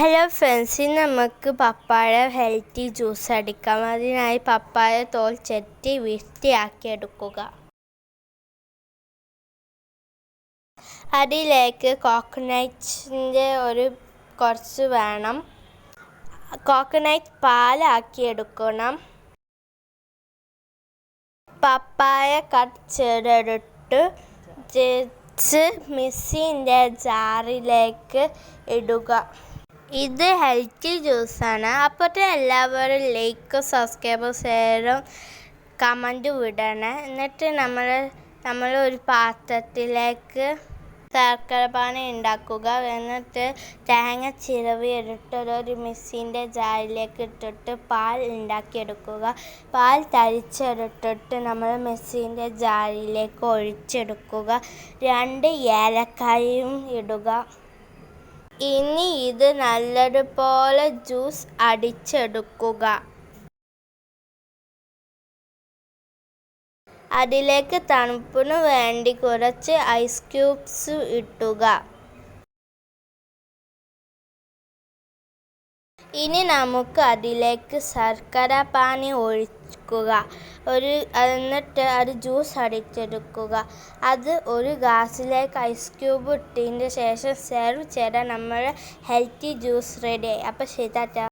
Hello friends, ഇന്ന് നമുക്ക് പപ്പായ healthy juice അടിക്കാം. അതിനായി പപ്പായ തോൽ ചെത്തി വൃത്തിയാക്കിയെടുക്കുക. അതിലേക്ക് കോക്കനട്ടിൻ്റെ കുറച്ച് വേണം. കോക്കനട്ട് പാലാക്കിയെടുക്കണം. പപ്പായ കട്ട് ചെയ്തെടുത്ത് മിക്സിൻ്റെ ജാറിലേക്ക് ഇടുക. ഇത് ഹെൽത്തി ജ്യൂസാണ്. അപ്പോഴത്തെ എല്ലാവരും ലൈക്കും സബ്സ്ക്രൈബും ഷെയറും കമൻറ്റും വിടണേ. എന്നിട്ട് നമ്മൾ ഒരു പാത്രത്തിലേക്ക് ശർക്കര പാനി ഉണ്ടാക്കുക. എന്നിട്ട് തേങ്ങ ചിരവി എടുത്തിട്ട് ഒരു മിക്സിൻ്റെ ജാറിലേക്ക് ഇട്ടിട്ട് പാൽ ഉണ്ടാക്കിയെടുക്കുക. പാൽ തരിച്ചെടുത്തിട്ട് നമ്മൾ മിക്സിൻ്റെ ജാറിലേക്ക് ഒഴിച്ചെടുക്കുക. 2 ഏലക്കായും ഇടുക. ഇനി ഇത് നല്ലതുപോലെ ജ്യൂസ് അടിച്ചെടുക്കുക. അതിലേക്ക് തണുപ്പിനു വേണ്ടി കുറച്ച് ഐസ് ക്യൂബ്സ് ഇടുക. ഇനി നമുക്ക് അതിലേക്ക് ശർക്കര പാനി ഒഴിക്കുക. എന്നിട്ട് അത് ജ്യൂസ് അടിച്ചെടുക്കുക. അത് ഒരു ഗ്ലാസ്സിലേക്ക് ഐസ് ക്യൂബ് ഇട്ടതിന് ശേഷം സെർവ് ചെയ്താൽ നമ്മുടെ ഹെൽത്തി ജ്യൂസ് റെഡിയായി. അപ്പോൾ ശരി.